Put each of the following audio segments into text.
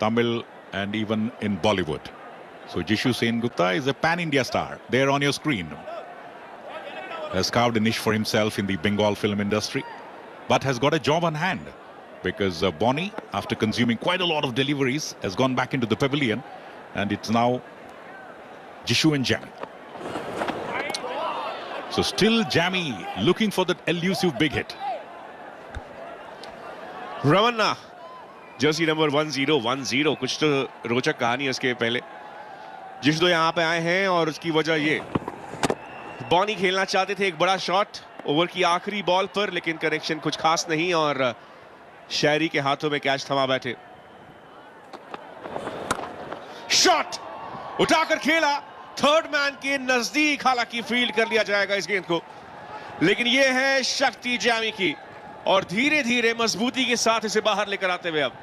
Tamil, and even in Bollywood. So Jishu Sen-Gupta is a pan-India star. There on your screen. Has carved a niche for himself in the Bengal film industry, but has got a job on hand because Bonnie, after consuming quite a lot of deliveries, has gone back into the pavilion, and it's now Jishu and Jamie. So still Jamie looking for that elusive big hit. Ramanna jersey number 1010 कुछ तो रोचक कहानी है उसके पहले जिस दो यहाँ पे आए हैं और उसकी वजह ये बॉनी खेलना चाहते थे एक बड़ा शॉट ओवर की आखिरी बॉल पर लेकिन कनेक्शन कुछ खास नहीं और शायरी के हाथों में कैच थमा बैठे शॉट उठाकर खेला थर्ड मैन के नजदीक हालांकि फील्ड कर लिया जाएगा इस गेंद को लेकिन यह है शक्ति जैमी की और धीरे धीरे मजबूती के साथ इसे बाहर लेकर आते हुए अब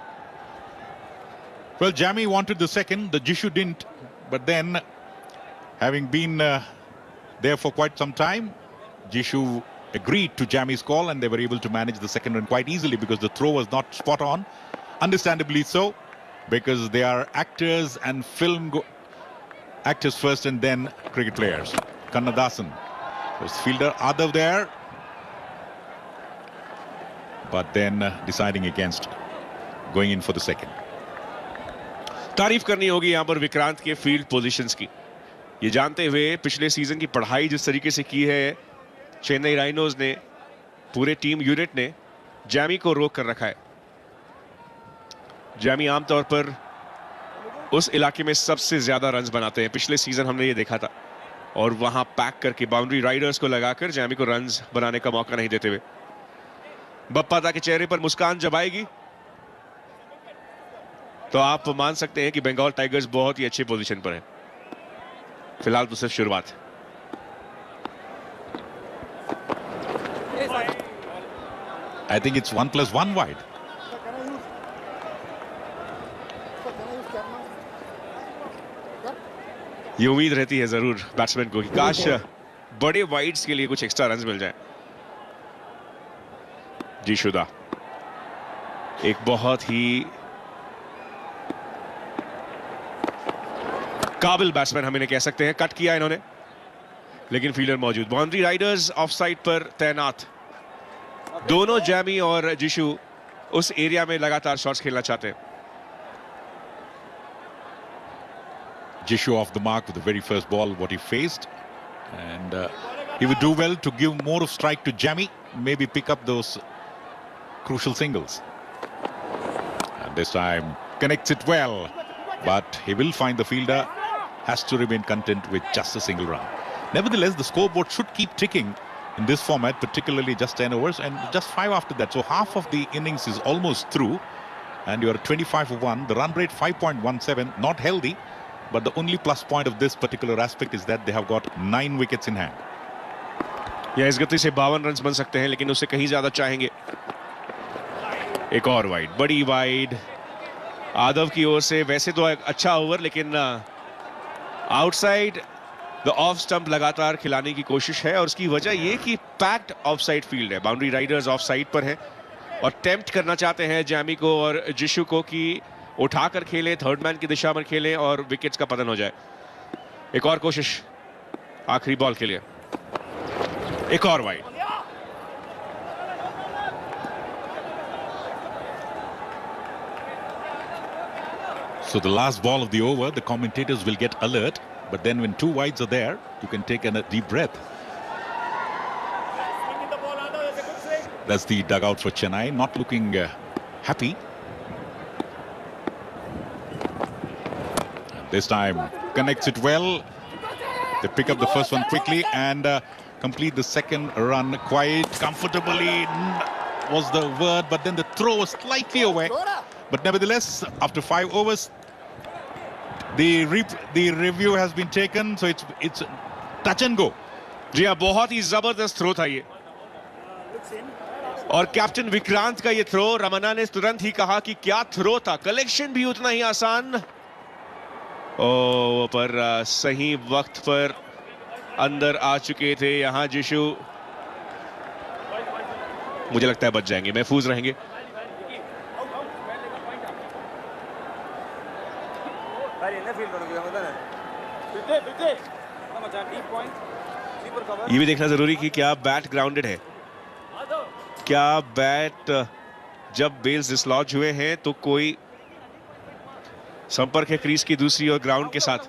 Well, Jamie wanted the second, the Jishu didn't, but then having been there for quite some time, Jishu agreed to Jamie's call and they were able to manage the second run quite easily because the throw was not spot on, understandably so, because they are actors and actors first and then cricket players. Kannadasan, there's fielder Adav there, but then deciding against going in for the second. तारीफ करनी होगी यहां पर विक्रांत के field positions की ये जानते हुए पिछले सीजन की पढ़ाई जिस तरीके से की है चेन्नई राइनोज ने पूरे टीम यूनिट ने जैमी को रोक कर रखा है जैमी आमतौर पर उस इलाके में सबसे ज्यादा रन्स बनाते हैं पिछले सीजन हमने ये देखा था और वहां पैक करके बाउंड्री राइडर्स को लगाकर जैमी को रन्स बनाने का मौका नहीं देते हुए बप्पा दा के चेहरे पर मुस्कान जब आएगी तो आप मान सकते हैं कि बंगाल टाइगर्स बहुत ही अच्छी पोजीशन पर है फिलहाल तो सिर्फ शुरुआत I think it's 1+1 wide. ये उम्मीद रहती है जरूर बैट्समैन को कि काश बड़े वाइड्स के लिए कुछ एक्स्ट्रा रन्स मिल जाए जीशुदा एक बहुत ही काबिल बैट्समैन हम इन्हें कह सकते हैं कट किया इन्होंने लेकिन फील्डर मौजूद बाउंड्री राइडर्स ऑफ साइड पर तैनात दोनों जैमी और जिशु उस एरिया में लगातार शॉट्स खेलना चाहते हैं Jishu off the mark with the very first ball what he faced and he would do well to give more of strike to Jamie, maybe pick up those crucial singles and this time connects it well but he will find the fielder has to remain content with just a single run. Nevertheless, the scoreboard should keep ticking in this format, particularly just 10 overs and just 5 after that. So half of the innings is almost through and you are 25 for 1. The run rate 5.17, not healthy, but the only plus point of this particular aspect is that they have got 9 wickets in hand. या इस गति से 52 runs बन सकते हैं लेकिन उससे कहीं ज्यादा चाहेंगे एक और वाइड बड़ी वाइड आदव की ओर से वैसे तो अच्छा ओवर लेकिन आउटसाइड द ऑफ स्टंप लगातार खिलाने की कोशिश है और उसकी वजह यह कि पैक्ड ऑफ साइड फील्ड है बाउंड्री राइडर्स ऑफ साइड पर है और टेम्प्ट करना चाहते हैं जैमी को और जिशु को कि उठाकर खेलें थर्ड मैन की दिशा में खेलें और विकेट्स का पतन हो जाए एक और कोशिश आखिरी बॉल के लिए एक और wide So the last ball of the over, the commentators will get alert, but then when 2 wides are there, you can take a deep breath. That's the dugout for Chennai, not looking happy. And this time connects it well. They pick up the first one quickly and complete the second run quite comfortably was the word, but then the throw was slightly away. But nevertheless, after 5 overs, the review has been taken, so it's touch and go. जी हाँ बहुत ही जबरदस्त throw था ये और captain Vikrant का ये throw Ramana ने तुरंत ही कहा कि क्या थ्रो था कलेक्शन भी उतना ही आसान ओ पर सही वक्त पर अंदर आ चुके थे यहां जिशु मुझे लगता है बच जाएंगे महफूज रहेंगे ये भी देखना जरूरी कि क्या बैट ग्राउंडेड है, क्या बैट जब बेल्स डिसलॉज हुए हैं तो कोई संपर्क है क्रीज की दूसरी और ग्राउंड के साथ।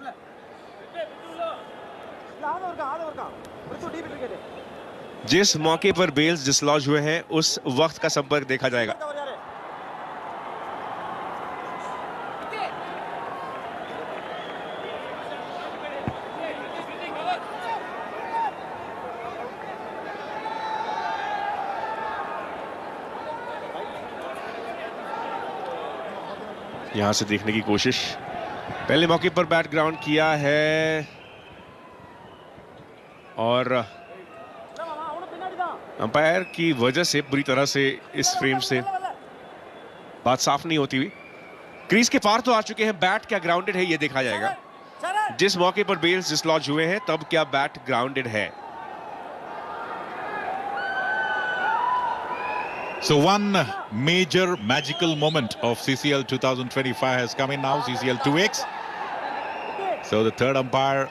जिस मौके पर बेल्स डिसलॉज हुए हैं उस वक्त का संपर्क देखा जाएगा। यहां से देखने की कोशिश, पहले मौके पर बैट ग्राउंड किया है और अंपायर की वजह से बुरी तरह से इस फ्रेम से बात साफ नहीं होती हुई। क्रीज के पार तो आ चुके हैं, बैट क्या ग्राउंडेड है ये देखा जाएगा। जिस मौके पर बेल्स डिसलॉज हुए हैं तब क्या बैट ग्राउंडेड है। So one major magical moment of CCL 2025 has come in now, CCL 2X. So the third umpire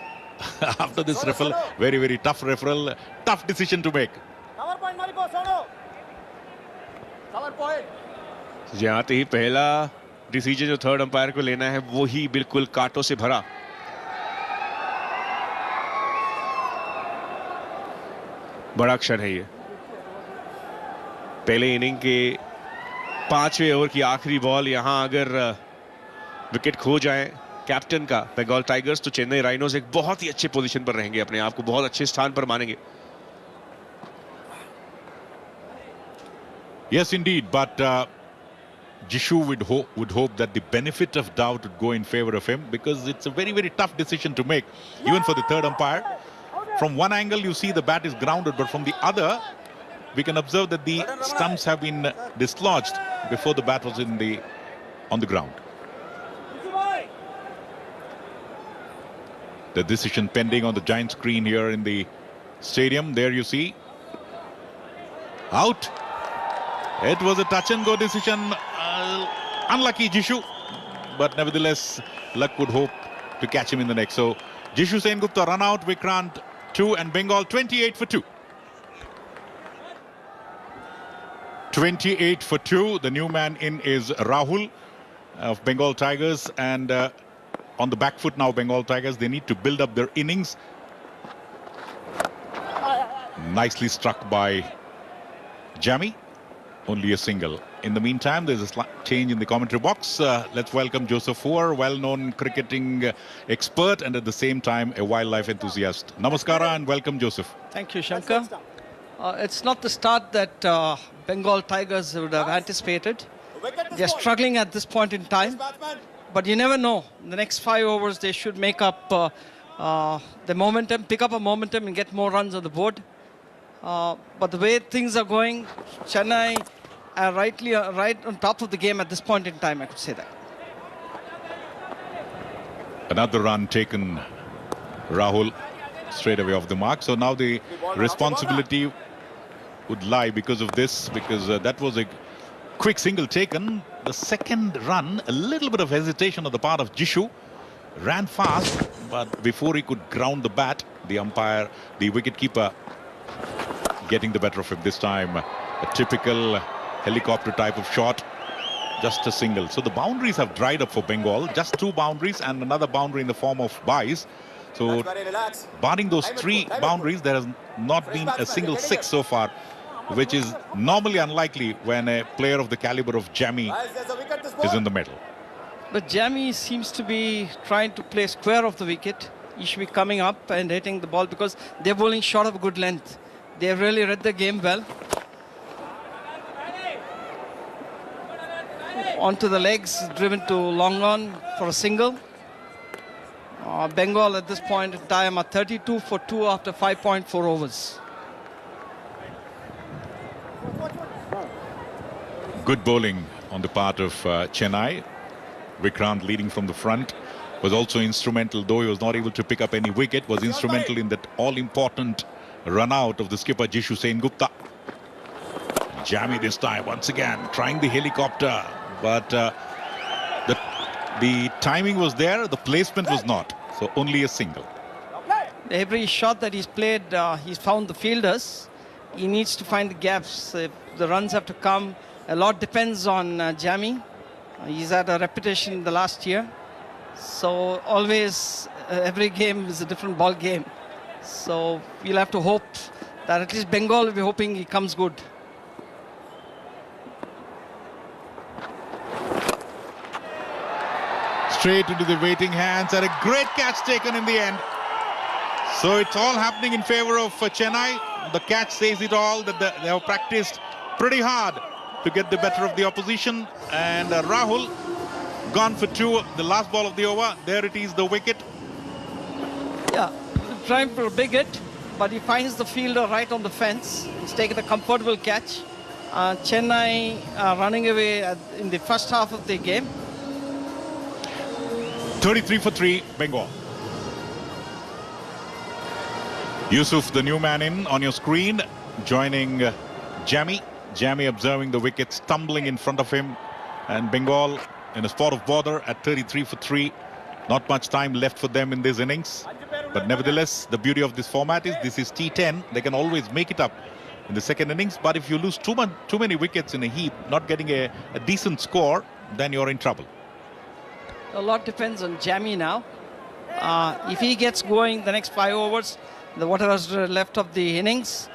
after this referral, very tough referral, tough decision to make. यहाँ आते ही पहला decision जो third umpire को लेना है वो ही बिल्कुल कांटों से भरा। बड़ा क्षण है ये। पहले इनिंग के 5वें ओवर की आखिरी बॉल, यहां अगर विकेट खो जाए कैप्टन का बंगाल टाइगर्स तो चेन्नई राइनोज एक बहुत ही अच्छे पोजीशन पर रहेंगे, अपने आप को बहुत अच्छे स्थान पर मानेंगे। Yes, indeed, but Jishu would hope that the benefit of doubt would go in favor of him, because it's a very tough decision to make, even for the third umpire. From one angle, you see the bat is grounded, but from the other, we can observe that the stumps have been dislodged before the bat was on the ground. The decision pending on the giant screen here in the stadium. There you see. Out. It was a touch and go decision. Unlucky Jishu, but nevertheless luck would hope to catch him in the next. So Jishu Sengupta run out, Vikrant 2 and Bengal 28 for 2. 28 for 2. The new man in is Rahul of Bengal Tigers, and on the back foot now Bengal Tigers. They need to build up their innings. Nicely struck by Jamie. Only a single. In the meantime, there's a slight change in the commentary box. Let's welcome Joseph Foer, well-known cricketing expert and at the same time a wildlife enthusiast. Namaskara and welcome, Joseph. Thank you, Shankar. It's not the start that Bengal Tigers would have anticipated. They're struggling at this point in time, but you never know. In the next 5 overs, they should make up the momentum, pick up a momentum and get more runs on the board. But the way things are going, Chennai are right on top of the game at this point in time, I could say that. Another run taken, Rahul, straight away off the mark. So now the responsibility would lie because of this, because that was a quick single taken. The second run, a little bit of hesitation on the part of Jishu. Ran fast, but before he could ground the bat, the umpire, the wicketkeeper, getting the better of him this time. A typical helicopter type of shot, just a single. So the boundaries have dried up for Bengal. Just 2 boundaries and another boundary in the form of byes. So barring those 3 boundaries, there has not been a single 6 so far, which is normally unlikely when a player of the caliber of Jamie is in the middle. But Jamie seems to be trying to play square of the wicket. He should be coming up and hitting the ball because they're bowling short of good length. They have really read the game well. Onto the legs, driven to long on for a single. Bengal at this point in time are 32 for 2 after 5.4 overs. Good bowling on the part of Chennai. Vikrant leading from the front was also instrumental, though he was not able to pick up any wicket, was instrumental in that all-important run out of the skipper Jishu Sengupta. Jamie this time once again trying the helicopter, but the The timing was there, the placement was not. So only a single. Every shot that he's played, he's found the fielders. He needs to find the gaps. If the runs have to come. A lot depends on Jamie. He's had a reputation the last year. So always, every game is a different ball game. So we'll have to hope that at least Bengal will be hoping he comes good. Straight into the waiting hands and a great catch taken in the end. So it's all happening in favor of Chennai. The catch says it all, that they have practiced pretty hard to get the better of the opposition. And Rahul gone for two, the last ball of the over. There it is, the wicket. Yeah, trying for a big hit, but he finds the fielder right on the fence. He's taken a comfortable catch. Chennai running away in the first half of the game. 33 for 3, Bengal. Yusuf, the new man in on your screen, joining Jamie. Jamie observing the wicket stumbling in front of him. And Bengal in a spot of bother at 33 for 3. Not much time left for them in this innings. But nevertheless, the beauty of this format is this is T10. They can always make it up in the second innings. But if you lose too many wickets in a heap, not getting a decent score, then you're in trouble. A lot depends on Jamie now. If he gets going the next 5 overs, whatever's left of the innings,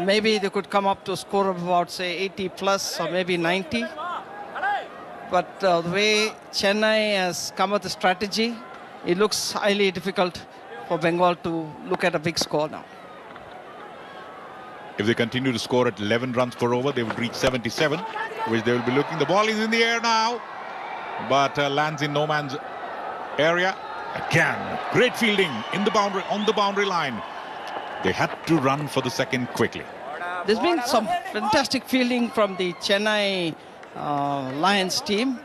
maybe they could come up to a score of about, say, 80 plus or maybe 90. But the way Chennai has come with the strategy, it looks highly difficult for Bengal to look at a big score now. If they continue to score at 11 runs per over, they will reach 77, which they will be looking. The ball is in the air now, but lands in no man's area. Again, great fielding in the boundary, on the boundary line. They had to run for the second quickly. There's been some fantastic fielding from the Chennai Lions team.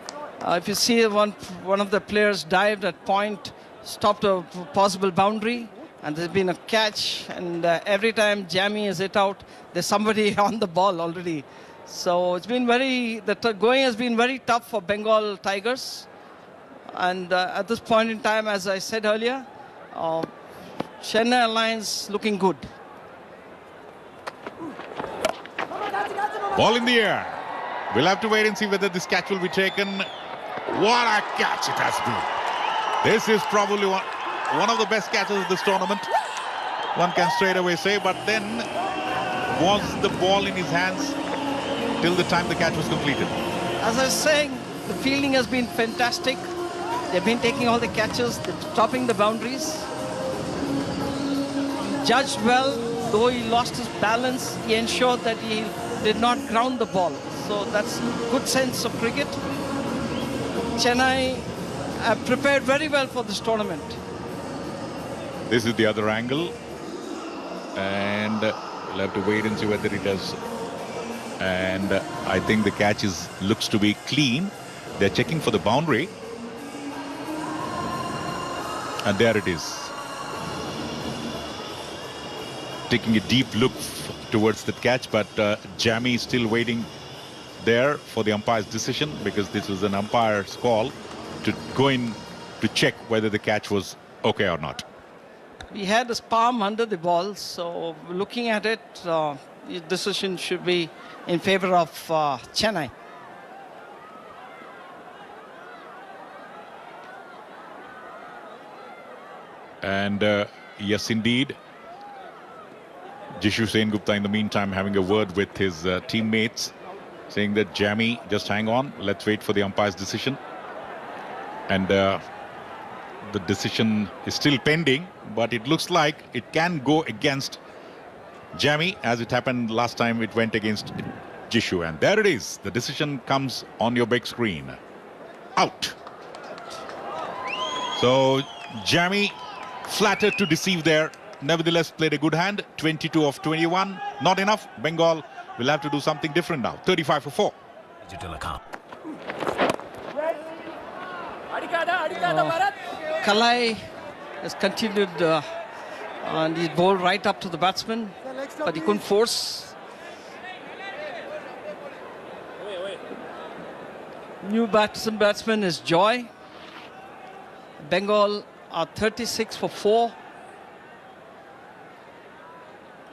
If you see one of the players dived at point, stopped a possible boundary, and there's been a catch, and every time Jamie is hit out, there's somebody on the ball already. So it's been the going has been very tough for Bengal Tigers. And at this point in time, as I said earlier, Chennai Lions looking good. Ball in the air. We'll have to wait and see whether this catch will be taken. What a catch it has been. This is probably one of the best catches of this tournament. One can straight away say, but then was the ball in his hands till the time the catch was completed. As I was saying, the fielding has been fantastic. They've been taking all the catches, they're stopping the boundaries. Judged well, though he lost his balance, he ensured that he did not ground the ball. So that's good sense of cricket. Chennai have prepared very well for this tournament. This is the other angle. And we'll have to wait and see whether it does. And I think the catch looks to be clean. They're checking for the boundary. And there it is. Taking a deep look towards the catch, but Jamie is still waiting there for the umpire's decision, because this was an umpire's call to go in to check whether the catch was okay or not. We had his palm under the ball, so looking at it, the decision should be in favor of Chennai. And yes, indeed, Jishu Sengupta in the meantime having a word with his teammates, saying that Jamie, just hang on, let's wait for the umpire's decision. And the decision is still pending, but it looks like it can go against Jamie, as it happened last time. It went against Jishu, and there it is. The decision comes on your big screen. Out. So Jamie, flattered to deceive there, nevertheless played a good hand. 22 of 21, not enough. Bengal will have to do something different now. 35 for 4. Digital account. Kalai has continued and he bowled right up to the batsman, but he couldn't force. New batsman is Joy. Bengal are 36 for 4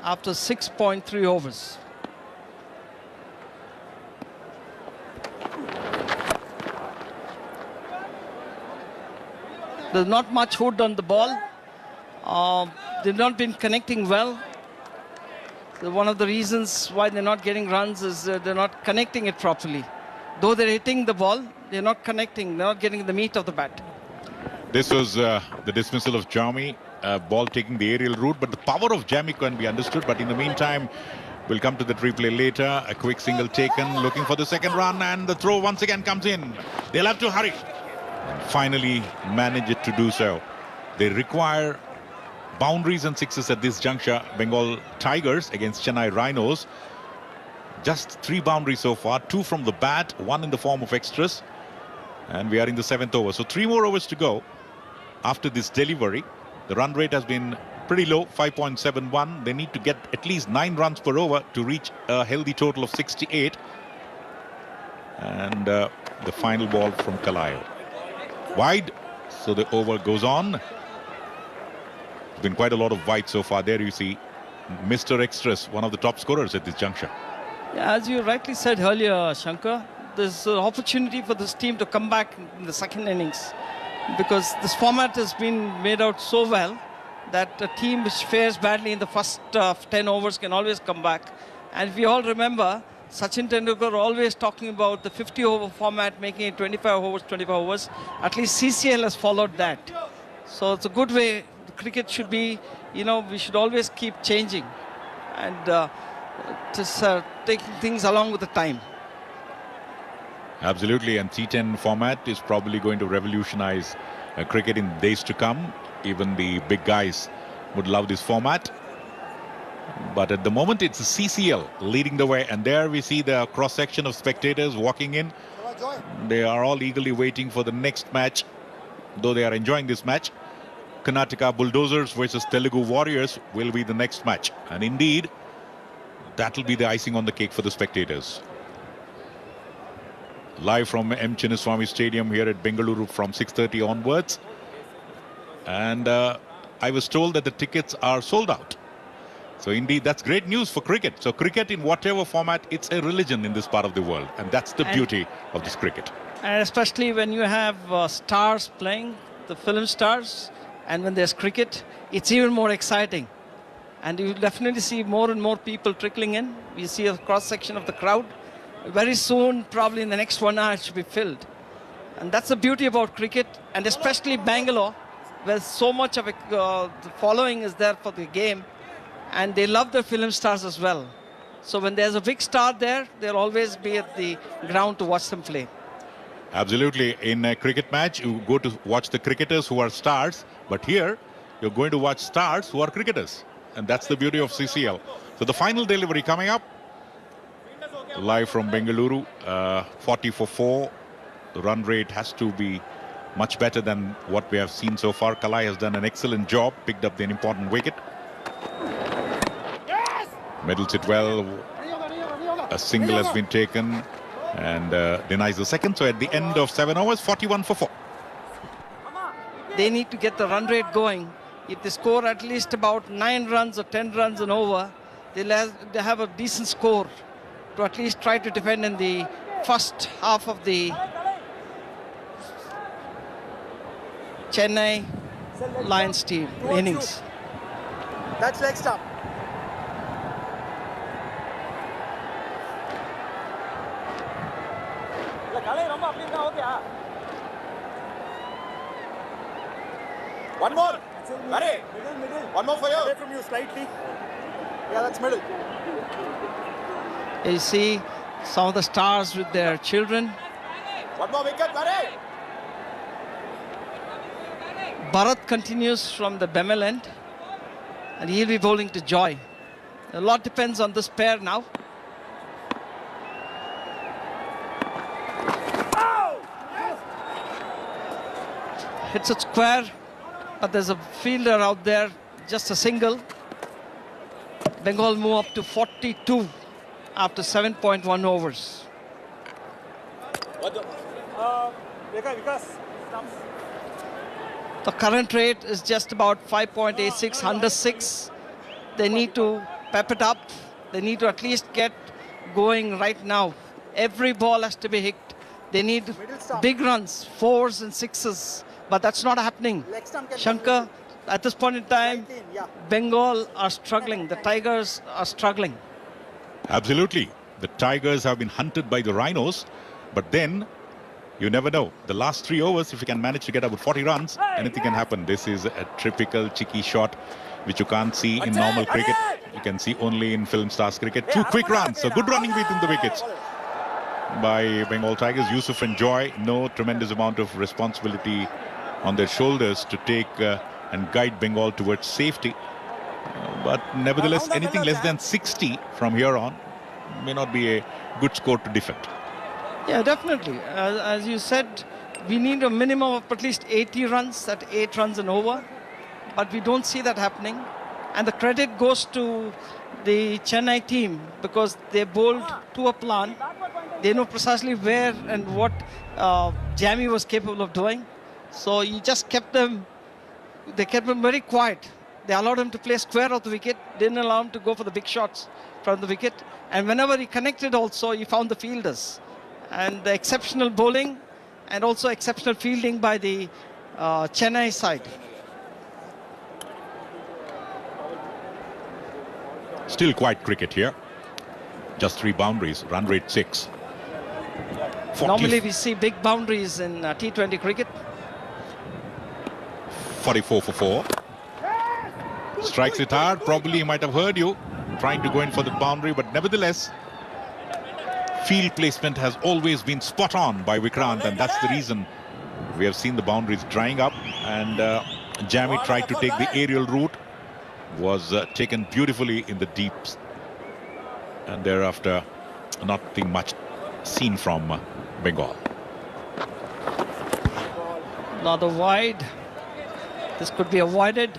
after 6.3 overs. There's not much wood on the ball. They've not been connecting well. So one of the reasons why they're not getting runs is they're not connecting it properly. Though they're hitting the ball, they're not connecting. They're not getting the meat of the bat. This was the dismissal of Jami. Ball taking the aerial route, but the power of Jami can be understood. But in the meantime, we'll come to the replay later. A quick single taken, looking for the second run, and the throw once again comes in. They'll have to hurry. And finally manage it to do so. They require boundaries and sixes at this juncture. Bengal Tigers against Chennai Rhinos. Just 3 boundaries so far, 2 from the bat, 1 in the form of extras. And we are in the 7th over. So 3 more overs to go after this delivery. The run rate has been pretty low, 5.71. They need to get at least 9 runs per over to reach a healthy total of 68. And the final ball from Kalayo. Wide, so the over goes on. There's been quite a lot of wide so far. There you see Mr. Extras, one of the top scorers at this juncture. Yeah, as you rightly said earlier, Shankar, there's an opportunity for this team to come back in the second innings, because this format has been made out so well that a team which fares badly in the first 10 overs can always come back. And if you all remember, Sachin Tendulkar always talking about the 50-over format, making it 25 overs. At least CCL has followed that. So it's a good way. The cricket should be, we should always keep changing and just taking things along with the time. Absolutely, and T10 format is probably going to revolutionize cricket in days to come. Even the big guys would love this format. But at the moment, it's the CCL leading the way. And there we see the cross-section of spectators walking in. They are all eagerly waiting for the next match, though they are enjoying this match. Karnataka Bulldozers versus Telugu Warriors will be the next match. And indeed, that will be the icing on the cake for the spectators. Live from M. Chinnaswamy Stadium here at Bengaluru from 6:30 onwards. And I was told that the tickets are sold out. So indeed, that's great news for cricket. So cricket in whatever format, it's a religion in this part of the world. And that's the beauty of this cricket. And especially when you have stars playing, the film stars, and when there's cricket, it's even more exciting. And you definitely see more and more people trickling in. We see a cross-section of the crowd. Very soon, probably in the next 1 hour, it should be filled. And that's the beauty about cricket, and especially Bangalore, where so much of the following is there for the game. And they love the film stars as well. So when there's a big star there, they'll always be at the ground to watch them play. Absolutely. In a cricket match, you go to watch the cricketers who are stars. But here, you're going to watch stars who are cricketers. And that's the beauty of CCL. So the final delivery coming up. Live from Bengaluru, 40 for 4. The run rate has to be much better than what we have seen so far. Kalai has done an excellent job, picked up an important wicket. Middles it well. A single has been taken and denies the second. So at the end of 7 overs, 41 for 4. They need to get the run rate going. If they score at least about 9 runs or 10 runs and over, they have a decent score to at least try to defend in the first half of the Chennai Lions team innings. That's leg stop. One more. Ready? Middle. One more for you. Away from you slightly. Yeah, that's middle. You see some of the stars with their children. One more wicket, ready? Bharat continues from the Bengal end, and he'll be bowling to Joy. A lot depends on this pair now. Hits it square, but there's a fielder out there, just a single. Bengal move up to 42 after 7.1 overs. What the? Vikas, stops. The current rate is just about 5.86, under 6. They need to pep it up. They need to at least get going right now. Every ball has to be hit. They need big runs, 4s and 6s, but that's not happening. Shankar, at this point in time, Bengal are struggling. The Tigers are struggling. Absolutely. The Tigers have been hunted by the Rhinos, but then you never know. The last 3 overs, if you can manage to get about 40 runs, anything can happen. This is a typical cheeky shot, which you can't see in normal cricket. You can see only in Film Stars cricket. 2 quick runs, so good running within the wickets by Bengal Tigers. Yusuf and Joy, no tremendous amount of responsibility on their shoulders to take and guide Bengal towards safety. But nevertheless, anything less than 60 from here on may not be a good score to defend. Yeah, definitely. As you said, we need a minimum of at least 80 runs, at 8 runs and over. But we don't see that happening. And the credit goes to the Chennai team because they bowled to a plan. They know precisely where and what Jamie was capable of doing. So you just kept them, they kept them very quiet. They allowed him to play square of the wicket, didn't allow him to go for the big shots from the wicket. And whenever he connected also, he found the fielders. And the exceptional bowling and also exceptional fielding by the Chennai side. Still quite cricket here. Just 3 boundaries, run rate 6. Normally we see big boundaries in T20 cricket. 44 for 4. Strikes it hard. Probably he might have heard you trying to go in for the boundary, but nevertheless, field placement has always been spot on by Vikrant, and that's the reason we have seen the boundaries drying up. And Jamie tried to take the aerial route, was taken beautifully in the deeps, and thereafter nothing much seen from Bengal. Another wide. This could be avoided,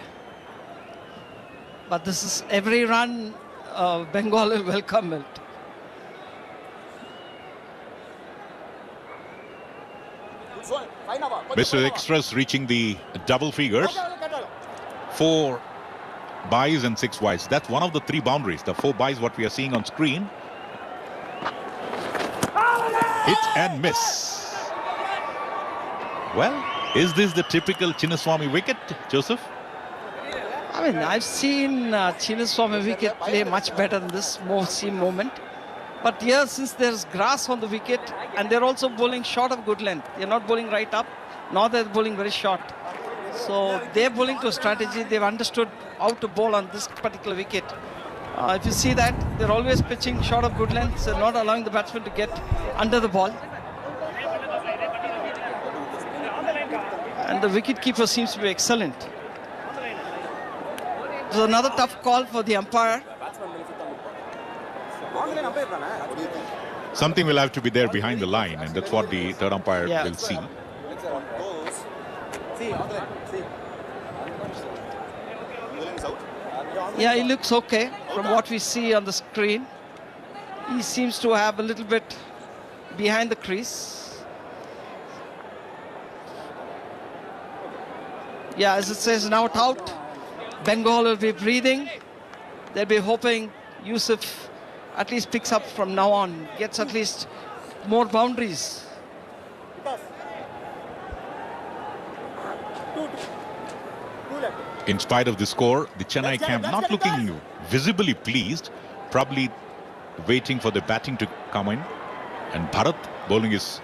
but this is every run Bengal will welcome it. Mr. Extras reaching the double figures. 4 byes and 6 wides. That's one of the 3 boundaries. The 4 byes what we are seeing on screen. Hit and miss. Well, is this the typical Chinnaswamy wicket, Joseph? I mean, I've seen Chinnaswamy wicket play much better than this moment. But here, since there's grass on the wicket, and they're also bowling short of good length. They're not bowling right up, nor they're bowling very short. So they're bowling to a strategy. They've understood how to bowl on this particular wicket. If you see that, they're always pitching short of good lengths and not allowing the batsman to get under the ball. And the wicketkeeper seems to be excellent. It was another tough call for the umpire. Something will have to be there behind the line, and that's what the third umpire will see. Yeah, he looks okay from what we see on the screen. He seems to have a little bit behind the crease. Yeah, as it says, now out. Bengal will be breathing. They'll be hoping Yusuf at least picks up from now on, gets at least more boundaries. In spite of the score, the Chennai camp not looking visibly pleased, probably waiting for the batting to come in. And Bharat bowling his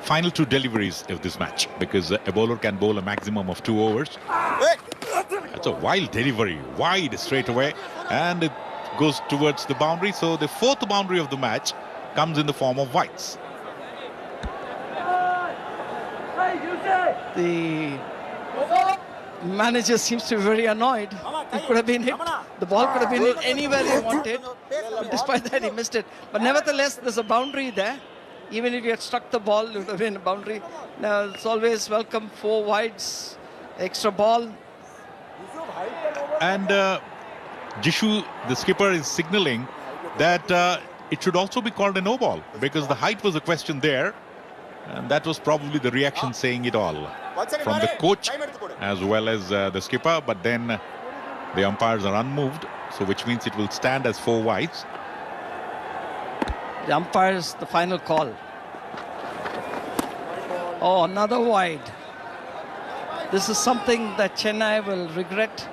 final 2 deliveries of this match, because a bowler can bowl a maximum of 2 overs. That's a wild delivery, wide straight away, and it goes towards the boundary. So the 4th boundary of the match comes in the form of wides. The manager seems to be very annoyed. It could have been hit. The ball could have been hit anywhere he wanted. But despite that, he missed it. But nevertheless, there's a boundary there. Even if he had struck the ball, it would have been a boundary. Now, it's always welcome 4 wides, extra ball. And Jishu, the skipper, is signaling that it should also be called a no ball, because the height was a question there. And that was probably the reaction saying it all. From the coach as well as the skipper, but then the umpires are unmoved, so which means it will stand as 4 wides. The umpire's the final call. Oh, another wide. This is something that Chennai will regret,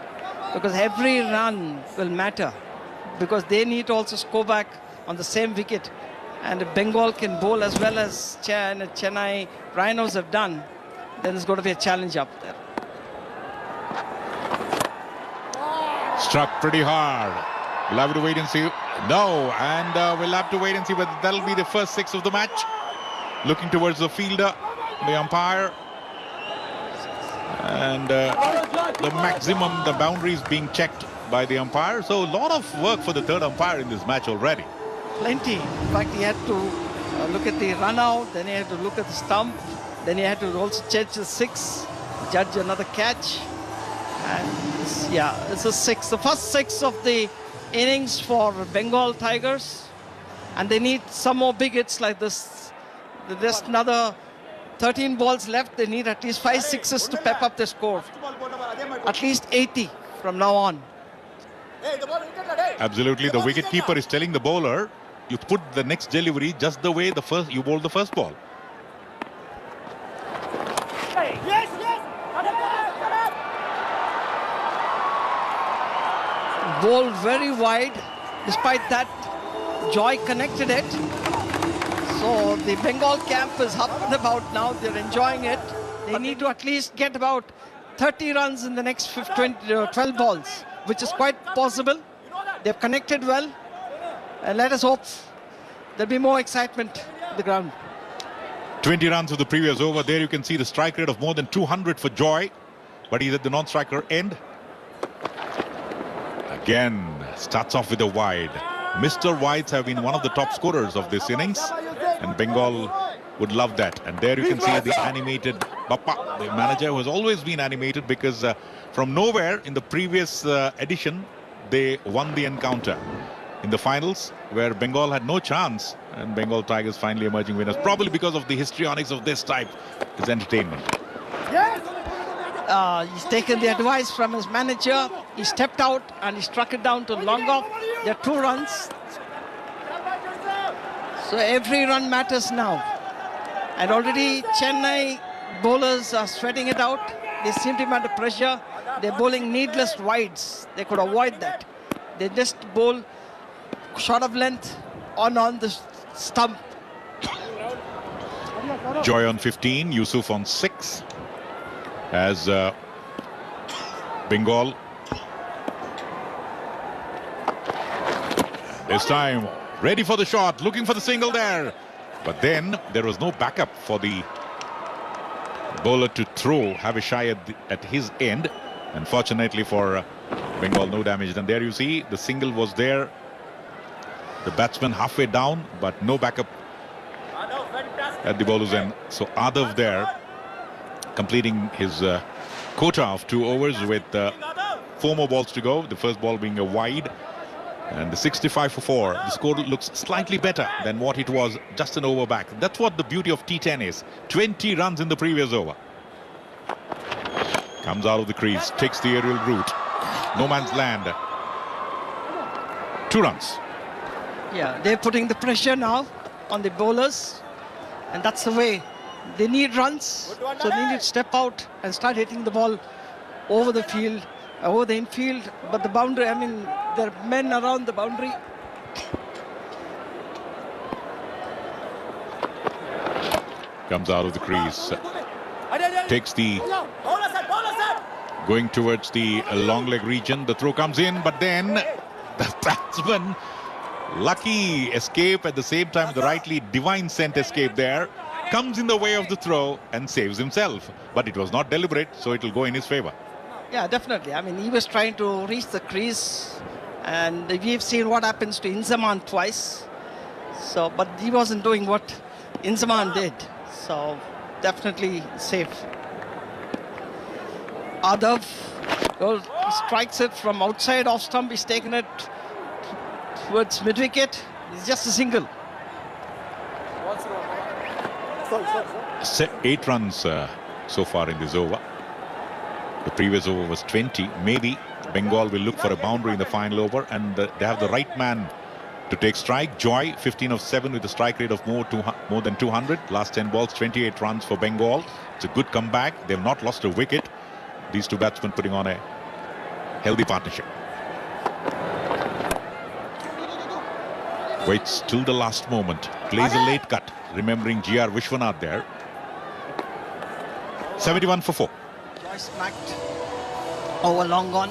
because every run will matter, because they need to also score back on the same wicket. And if Bengal can bowl as well as Chennai Rhinos have done, then there's going to be a challenge up there. Struck pretty hard. We'll have to wait and see. No, and we'll have to wait and see whether that'll be the first 6 of the match. Looking towards the fielder, the umpire. And the maximum, the boundaries being checked by the umpire. So a lot of work for the third umpire in this match already. Plenty. In fact, he had to look at the run out, then he had to look at the stump, then he had to also judge the 6, judge another catch. And it's a 6. The first 6 of the innings for Bengal Tigers. And they need some more big hits like this. There's another 13 balls left. They need at least 5 sixes to pep up the score. At least 80 from now on. Absolutely. The wicketkeeper is telling the bowler, you put the next delivery just the way you bowled the first ball. Bowled very wide. Despite that, Joy connected it. So the Bengal camp is up and about now. They're enjoying it. They need to at least get about 30 runs in the next 12 balls, which is quite possible. They've connected well. And let us hope there'll be more excitement on the ground. 20 runs of the previous over. There you can see the strike rate of more than 200 for Joy. But he's at the non-striker end. Again, starts off with a wide. Mr. Wides have been one of the top scorers of this innings. And Bengal would love that. And there you can see the animated Bappa, the manager, who has always been animated because from nowhere in the previous edition, they won the encounter in the finals, where Bengal had no chance, and Bengal Tigers finally emerging winners, probably because of the histrionics of this type. It's entertainment. He's taken the advice from his manager. He stepped out and he struck it down to long off. There are 2 runs. So every run matters now. And already Chennai bowlers are sweating it out. They seem to be under pressure. They're bowling needless wides. They could avoid that. They just bowl short of length on the stump. Joy on 15, Yusuf on 6. As Bengal this time ready for the shot, looking for the single there, but then there was no backup for the bowler to have a shy at his end. Unfortunately for Bengal, no damage. And there you see the single was there, the batsman halfway down, but no backup at the bowler's end. So Adav there completing his quota of 2 overs with 4 more balls to go. The first ball being a wide, and the 65 for 4. The score looks slightly better than what it was just an over back. That's what the beauty of T10 is. 20 runs in the previous over. Comes out of the crease, takes the aerial route. No man's land. 2 runs. Yeah, they're putting the pressure now on the bowlers, and that's the way. They need runs, so they need to step out and start hitting the ball over the field, over the infield. But the boundary, I mean, there are men around the boundary. Comes out of the crease, takes the going towards the long leg region. The throw comes in, but then the batsman, lucky escape at the same time, the rightly divine scent escape there, comes in the way of the throw and saves himself. But it was not deliberate, so it will go in his favor. Yeah, definitely. I mean, he was trying to reach the crease, and we've seen what happens to Inzaman twice. So, but he wasn't doing what Inzaman did. So, definitely safe. Adav strikes it from outside off stump. He's taken it towards mid-wicket. It's just a single. 8 runs so far in this over. The previous over was 20. Maybe Bengal will look for a boundary in the final over, and they have the right man to take strike. Joy, 15 of 7 with a strike rate of more than 200. Last 10 balls, 28 runs for Bengal. It's a good comeback. They've not lost a wicket. These two batsmen putting on a healthy partnership. Waits till the last moment. Plays a late cut, remembering G.R. Vishwanath there. 71 for 4. Joy smacked. Over long gone.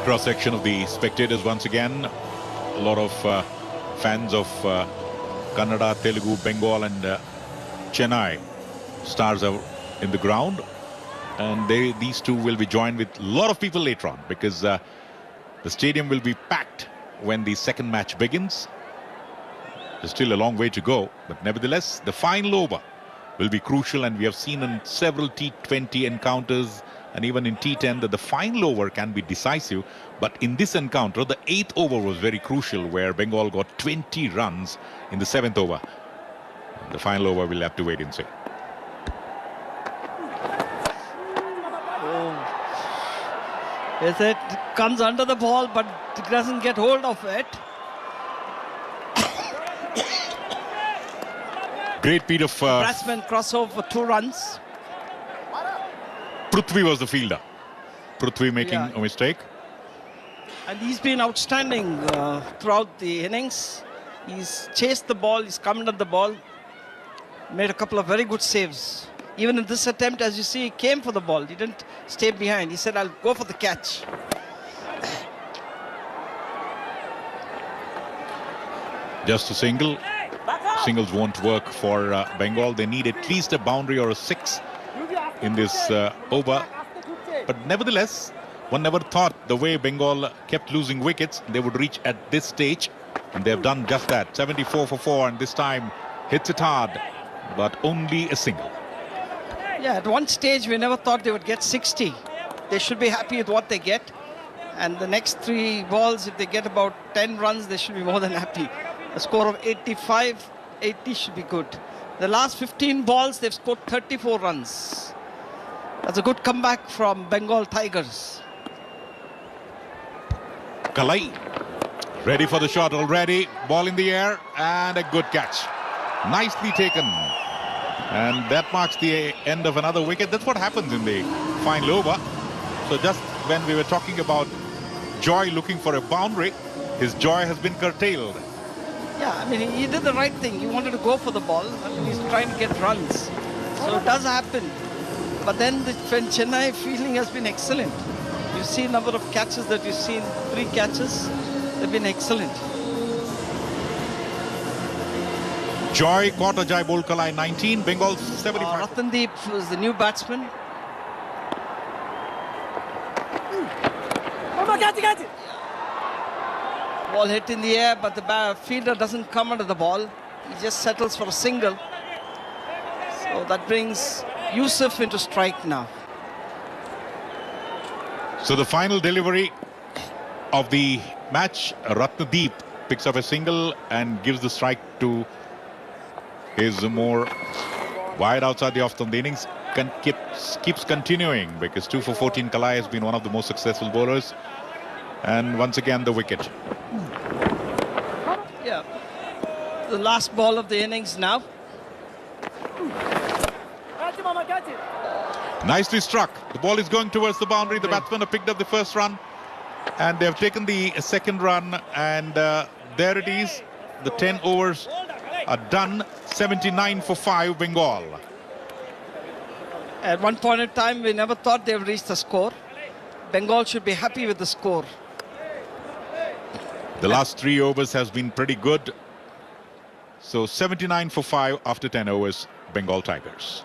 Cross section of the spectators once again. A lot of fans of Kannada, Telugu, Bengal and Chennai stars are in the ground, and these two will be joined with a lot of people later on, because the stadium will be packed when the second match begins. There's still a long way to go, but nevertheless the final over will be crucial, and we have seen in several T20 encounters and even in T10 that the final over can be decisive. But in this encounter, the 8th over was very crucial, where Bengal got 20 runs in the 7th over. The final over, we'll have to wait and see. Yes, it comes under the ball, but it doesn't get hold of it. Great beat of Batsman crossover for 2 runs. Prithvi was the fielder. Prithvi making a mistake. And he's been outstanding throughout the innings. He's chased the ball, he's come under the ball, made a couple of very good saves. Even in this attempt, as you see, he came for the ball. He didn't stay behind. He said, I'll go for the catch. Just a single. Singles won't work for Bengal. They need at least a boundary or a 6 in this over. But nevertheless, one never thought the way Bengal kept losing wickets, they would reach at this stage. And they've done just that. 74 for 4, and this time hits it hard, but only a single. Yeah, at one stage we never thought they would get 60. They should be happy with what they get. And the next 3 balls, if they get about 10 runs, they should be more than happy. A score of 85, 80 should be good. The last 15 balls, they've scored 34 runs. That's a good comeback from Bengal Tigers. Kalai ready for the shot already. Ball in the air and a good catch. Nicely taken. And that marks the end of another wicket. That's what happens in the final over. So just when we were talking about Joy looking for a boundary, his joy has been curtailed. Yeah, I mean, he did the right thing. He wanted to go for the ball. I mean, he's trying to get runs. So it does happen. But then the Chennai fielding has been excellent. You see a number of catches that you've seen, 3 catches. They've been excellent. Joy caught Ajay Bolkalai 19, Bengal 75. Rathandeep is the new batsman. Ball hit in the air, but the fielder doesn't come under the ball. He just settles for a single. So that brings Yusuf into strike now. So the final delivery of the match, Ratnadeep picks up a single and gives the strike to his more wide outside the off-stump. The innings keeps continuing, because 2 for 14 Kalai has been one of the most successful bowlers. And once again the wicket. Yeah, the last ball of the innings now. Nicely struck. The ball is going towards the boundary. The batsmen have picked up the first run, and they have taken the second run, and there it is. The 10 overs are done. 79 for 5 Bengal. At one point in time, we never thought they would reach the score. Bengal should be happy with the score. The last 3 overs has been pretty good. So 79 for 5 after 10 overs, Bengal Tigers.